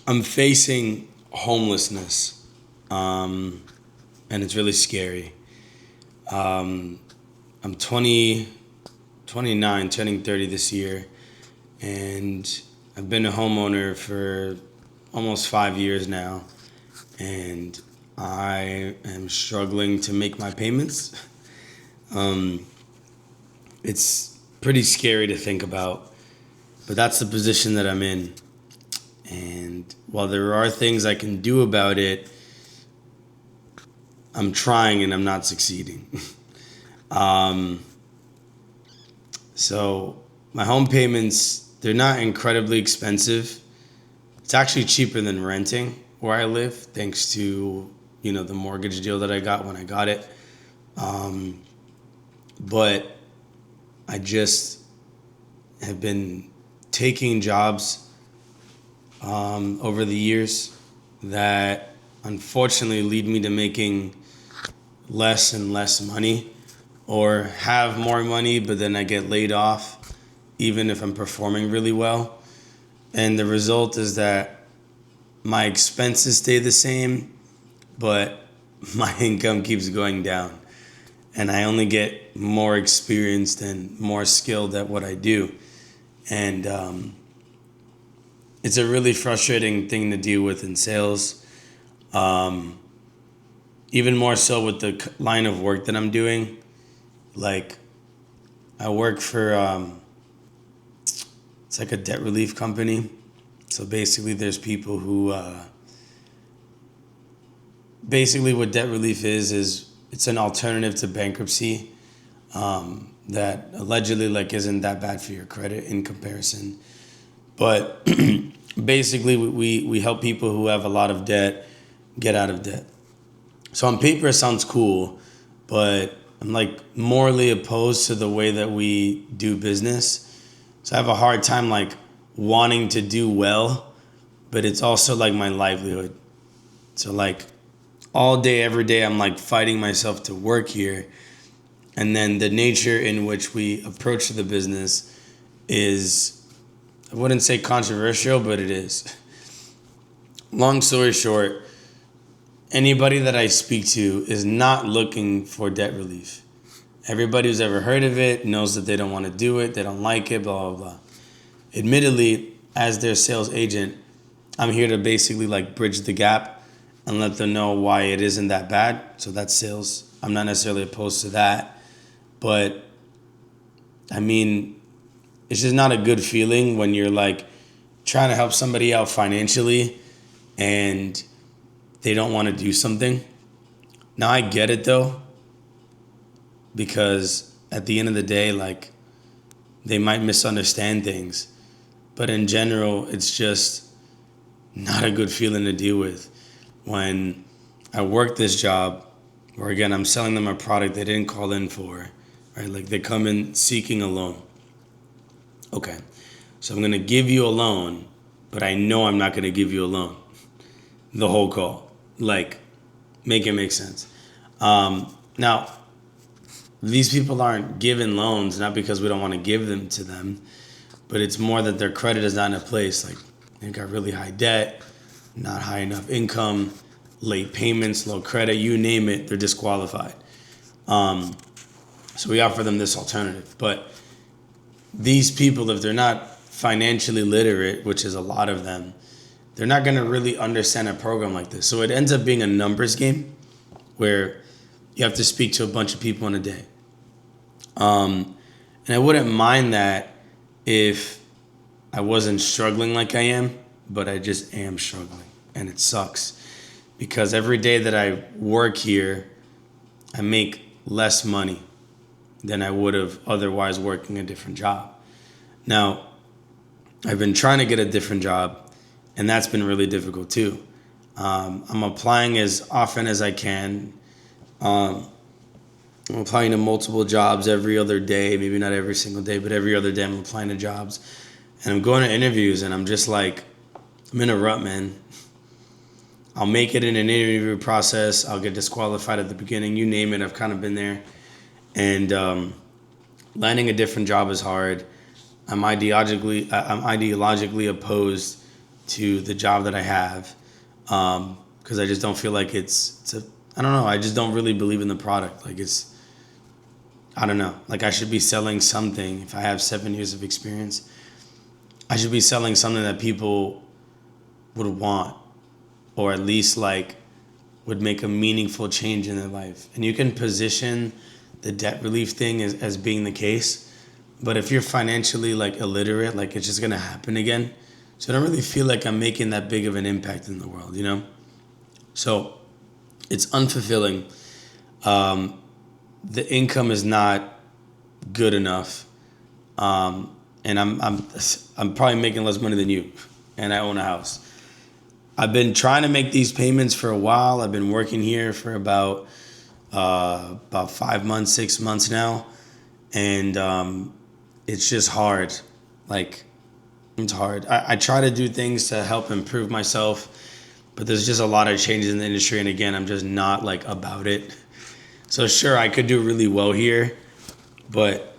I'm facing homelessness, and it's really scary. I'm 29, turning 30 this year, and I've been a homeowner for almost 5 years now, and I am struggling to make my payments. Um, it's pretty scary to think about, but that's the position that I'm in. And while there are things I can do about it, I'm trying and I'm not succeeding. um, so my home payments, they're not incredibly expensive. It's actually cheaper than renting where I live, thanks to the mortgage deal that I got when I got it. Um, but I just have been taking jobs over the years that unfortunately lead me to making less and less money, or have more money but then I get laid off even if I'm performing really well. And the result is that my expenses stay the same, but my income keeps going down, and I only get more experienced and more skilled at what I do. And it's a really frustrating thing to deal with in sales. Um, Even more so with the line of work that I'm doing. Like, I work for, it's like a debt relief company. So basically, there's people who, basically what debt relief is it's an alternative to bankruptcy, that allegedly like isn't that bad for your credit in comparison. But basically, we help people who have a lot of debt get out of debt. So on paper, it sounds cool, but I'm like morally opposed to the way that we do business. So I have a hard time like wanting to do well, but it's also like my livelihood. So like all day, every day, I'm like fighting myself to work here. And then the nature in which we approach the business is, I wouldn't say controversial, but it is. Long story short, anybody that I speak to is not looking for debt relief. Everybody who's ever heard of it knows that they don't want to do it, they don't like it, blah, blah, blah. Admittedly, as their sales agent, I'm here to basically like bridge the gap and let them know why it isn't that bad. So that's sales. I'm not necessarily opposed to that. But I mean, it's just not a good feeling when you're like trying to help somebody out financially and they don't want to do something. Now I get it though, because at the end of the day, like, they might misunderstand things, but in general, it's just not a good feeling to deal with. When I work this job, where again, I'm selling them a product they didn't call in for, right? Like, they come in seeking a loan. Okay, so I'm gonna give you a loan, but I know I'm not gonna give you a loan the whole call. Like, make it make sense. Now, these people aren't given loans not because we don't want to give them to them, but it's more that their credit is not in a place. Like, they got really high debt, not high enough income, late payments, low credit, you name it, they're disqualified. So we offer them this alternative. But these people, if they're not financially literate, which is a lot of them, they're not going to really understand a program like this. So it ends up being a numbers game where you have to speak to a bunch of people in a day. And I wouldn't mind that if I wasn't struggling like I am, but I just am struggling. And it sucks because every day that I work here, I make less money than I would have otherwise working a different job. Now, I've been trying to get a different job, and that's been really difficult too. I'm applying as often as I can. I'm applying to multiple jobs every other day, maybe not every single day, but every other day I'm applying to jobs. And I'm going to interviews, and I'm just like, I'm in a rut, man. I'll make it in an interview process. I'll get disqualified at the beginning. You name it, I've kind of been there. And landing a different job is hard. I'm ideologically opposed to the job that I have, because I just don't feel like I don't know. I just don't really believe in the product. Like I don't know. Like I should be selling something. If I have 7 years of experience, I should be selling something that people would want, or at least like would make a meaningful change in their life. And you can position the debt relief thing as being the case, but if you're financially like illiterate, like it's just gonna happen again. So I don't really feel like I'm making that big of an impact in the world, you know? So it's unfulfilling. The income is not good enough. And I'm probably making less money than you, and I own a house. I've been trying to make these payments for a while. I've been working here for about 5 months, 6 months now, and it's just hard. Like it's hard. I try to do things to help improve myself, but there's just a lot of changes in the industry, and again, I'm just not like about it. So sure, I could do really well here, but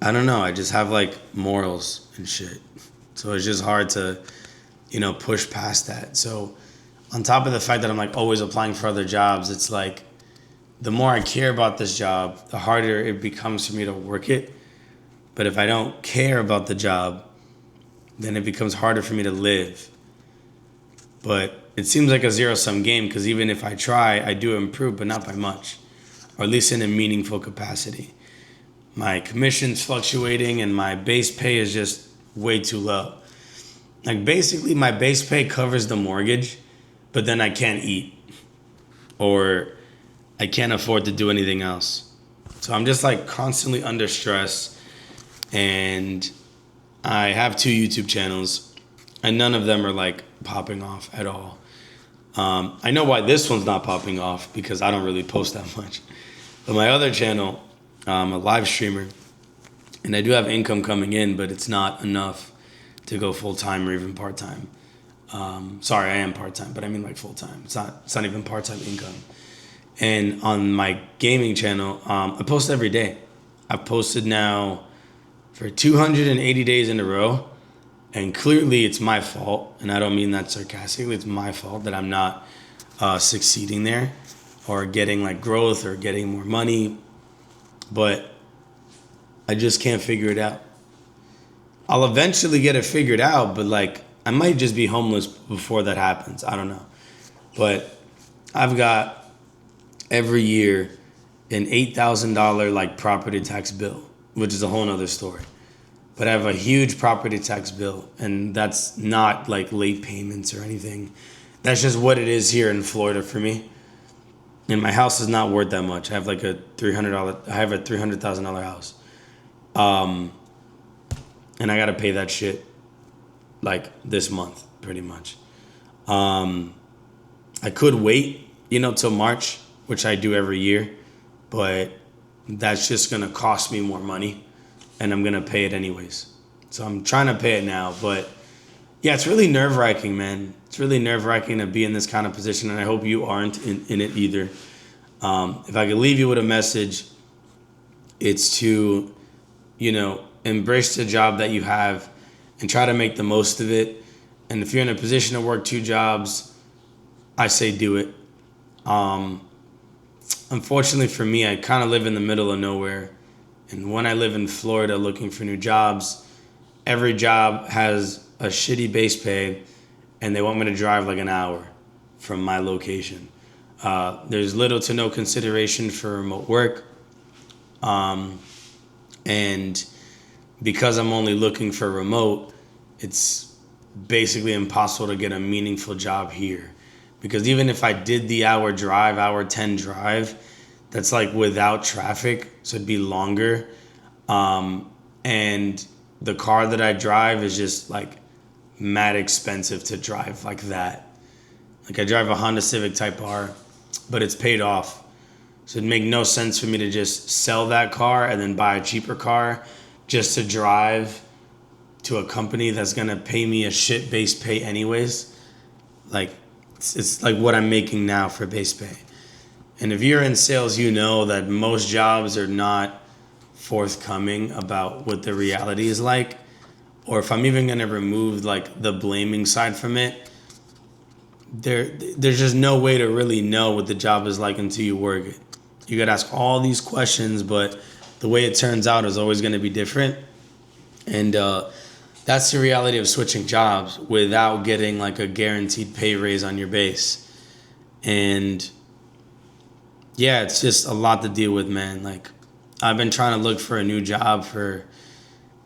I don't know. I just have like morals and shit. So it's just hard to, push past that. So on top of the fact that I'm like always applying for other jobs, it's like the more I care about this job, the harder it becomes for me to work it. But if I don't care about the job, then it becomes harder for me to live. But it seems like a zero-sum game, because even if I try, I do improve, but not by much, or at least in a meaningful capacity. My commission's fluctuating and my base pay is just way too low. Like basically my base pay covers the mortgage, but then I can't eat or I can't afford to do anything else. So I'm just like constantly under stress, and I have 2 YouTube channels and none of them are like popping off at all. I know why this one's not popping off, because I don't really post that much. But my other channel, I'm a live streamer, and I do have income coming in, but it's not enough to go full-time or even part-time. Sorry, I am part-time, but I mean like full-time. It's not even part-time income. And on my gaming channel, I post every day. I've posted now for 280 days in a row, and clearly it's my fault, and I don't mean that sarcastically. It's my fault that I'm not succeeding there or getting like growth or getting more money, but I just can't figure it out. I'll eventually get it figured out, but like I might just be homeless before that happens. I don't know. But I've got every year an $8,000 like property tax bill, which is a whole nother story. But I have a huge property tax bill, and that's not like late payments or anything. That's just what it is here in Florida for me. And my house is not worth that much. I have like a $300,000 house. And I gotta pay that shit like this month, pretty much. I could wait, till March, which I do every year, but that's just gonna cost me more money, and I'm gonna pay it anyways. So I'm trying to pay it now, but yeah, it's really nerve-wracking, man. It's really nerve-wracking to be in this kind of position, and I hope you aren't in it either. If I could leave you with a message, it's to, embrace the job that you have and try to make the most of it. And if you're in a position to work 2 jobs, I say do it. Unfortunately for me, I kind of live in the middle of nowhere. And when I live in Florida looking for new jobs, every job has a shitty base pay, and they want me to drive like an hour from my location. There's little to no consideration for remote work. And because I'm only looking for remote, it's basically impossible to get a meaningful job here. Because even if I did the hour 10 drive, that's like without traffic, so it'd be longer. And the car that I drive is just like mad expensive to drive like that. Like I drive a Honda Civic Type R, but it's paid off. So it'd make no sense for me to just sell that car and then buy a cheaper car just to drive to a company that's gonna pay me a shit base pay anyways. Like it's like what I'm making now for base pay. And if you're in sales, you know that most jobs are not forthcoming about what the reality is like. or if I'm even gonna remove like the blaming side from it, there's just no way to really know what the job is like until you work it. You gotta ask all these questions, but the way it turns out is always gonna be different. And that's the reality of switching jobs without getting like a guaranteed pay raise on your base. And yeah, it's just a lot to deal with, man. Like, I've been trying to look for a new job for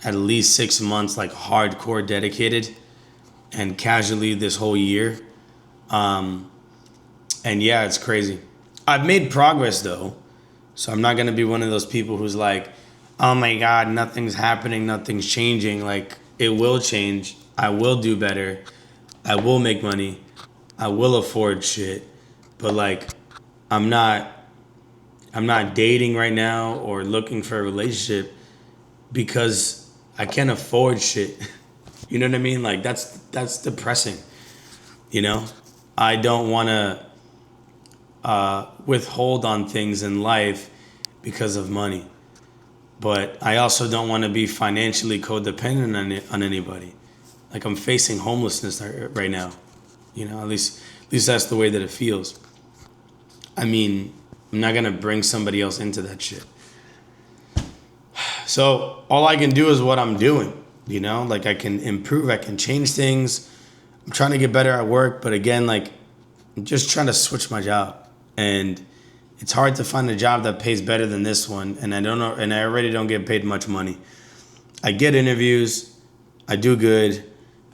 at least 6 months, like hardcore dedicated, and casually this whole year. And yeah, it's crazy. I've made progress though, so I'm not gonna be one of those people who's like, oh my God, nothing's happening, nothing's changing. Like, it will change. I will do better. I will make money. I will afford shit. But like, I'm not dating right now or looking for a relationship because I can't afford shit. You know what I mean? Like, that's depressing. You know, I don't want to withhold on things in life because of money. But I also don't want to be financially codependent on anybody. Like, I'm facing homelessness right now. You know, at least that's the way that it feels. I mean, I'm not gonna bring somebody else into that shit. So all I can do is what I'm doing. You know, like, I can improve, I can change things. I'm trying to get better at work, but again, like, I'm just trying to switch my job, and it's hard to find a job that pays better than this one, and I don't know, and I already don't get paid much money. I get interviews, I do good,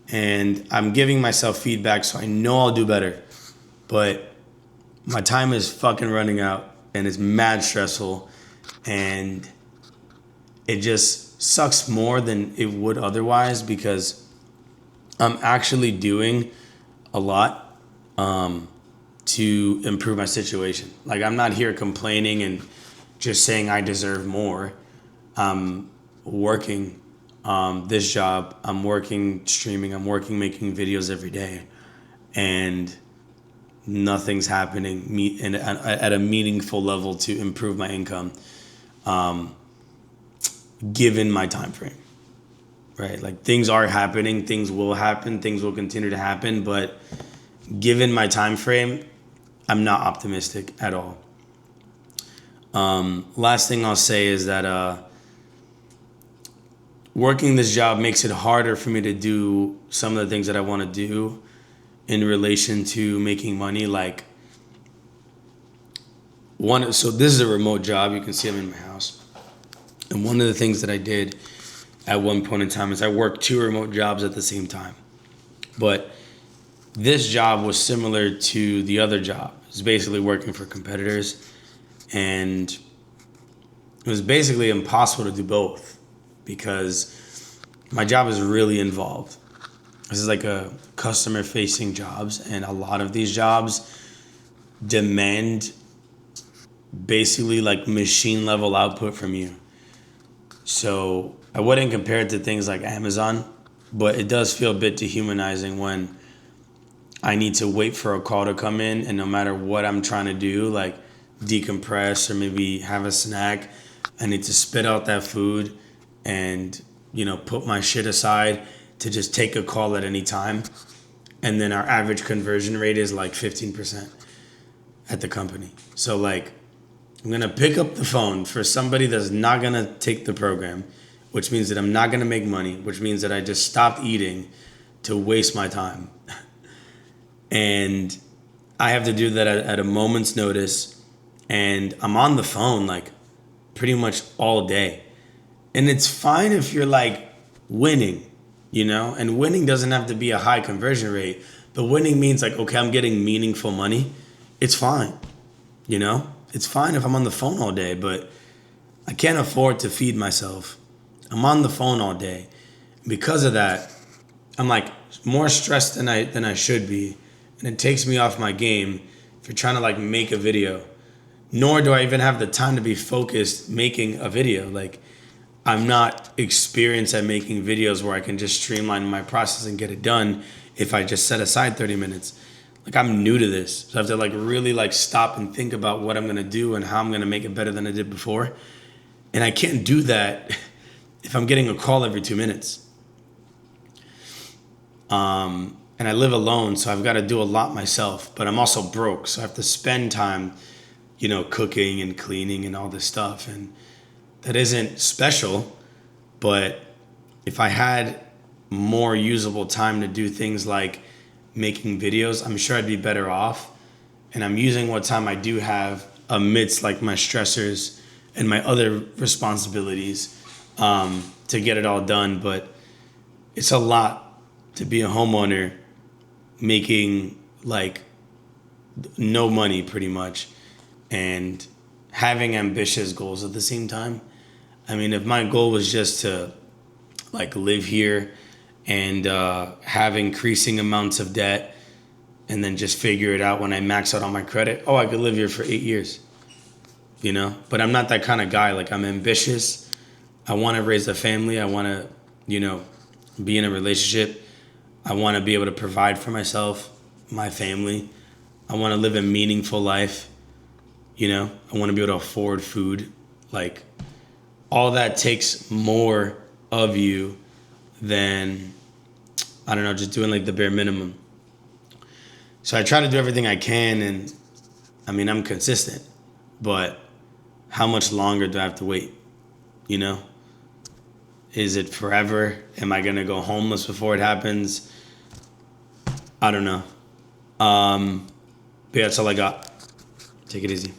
and I'm giving myself feedback, so I know I'll do better. But my time is fucking running out, and it's mad stressful, and it just sucks more than it would otherwise because I'm actually doing a lot to improve my situation. Like, I'm not here complaining and just saying I deserve more. I'm working this job. I'm working streaming. I'm working making videos every day. And nothing's happening at a meaningful level to improve my income given my time frame. Right? Like, things are happening. Things will happen. Things will continue to happen. But given my time frame, I'm not optimistic at all. Last thing I'll say is that working this job makes it harder for me to do some of the things that I want to do in relation to making money. Like, so this is a remote job. You can see I'm in my house. And one of the things that I did at one point in time is I worked 2 remote jobs at the same time. But this job was similar to the other job. It was basically working for competitors, and it was basically impossible to do both because my job is really involved. This is like a customer-facing jobs, and a lot of these jobs demand basically like machine-level output from you. So I wouldn't compare it to things like Amazon, but it does feel a bit dehumanizing when I need to wait for a call to come in, and no matter what I'm trying to do, like decompress or maybe have a snack, I need to spit out that food and, you know, put my shit aside to just take a call at any time. And then our average conversion rate is like 15% at the company. So like, I'm going to pick up the phone for somebody that's not going to take the program, which means that I'm not going to make money, which means that I just stopped eating to waste my time. And I have to do that at a moment's notice. And I'm on the phone like pretty much all day. And it's fine if you're like winning, you know? And winning doesn't have to be a high conversion rate. But winning means like, okay, I'm getting meaningful money. It's fine, you know? It's fine if I'm on the phone all day, but I can't afford to feed myself. I'm on the phone all day. Because of that, I'm like more stressed than I should be. And it takes me off my game if you're trying to like make a video. Nor do I even have the time to be focused making a video. Like, I'm not experienced at making videos where I can just streamline my process and get it done if I just set aside 30 minutes. Like, I'm new to this. So I have to like really like stop and think about what I'm gonna do and how I'm gonna make it better than I did before. And I can't do that if I'm getting a call every 2 minutes. And I live alone, so I've got to do a lot myself. But I'm also broke, so I have to spend time, cooking and cleaning and all this stuff. And that isn't special, but if I had more usable time to do things like making videos, I'm sure I'd be better off. And I'm using what time I do have amidst like my stressors and my other responsibilities to get it all done. But it's a lot to be a homeowner making like no money pretty much and having ambitious goals at the same time. I mean, if my goal was just to like live here and have increasing amounts of debt and then just figure it out when I max out on my credit, I could live here for 8 years, But I'm not that kind of guy. Like, I'm ambitious. I want to raise a family. I want to, be in a relationship. I want to be able to provide for myself, my family. I want to live a meaningful life. I want to be able to afford food. Like, all that takes more of you than, I don't know, just doing like the bare minimum. So I try to do everything I can, and I mean, I'm consistent, but how much longer do I have to wait? Is it forever? Am I going to go homeless before it happens? I don't know. But yeah, that's all I got. Take it easy.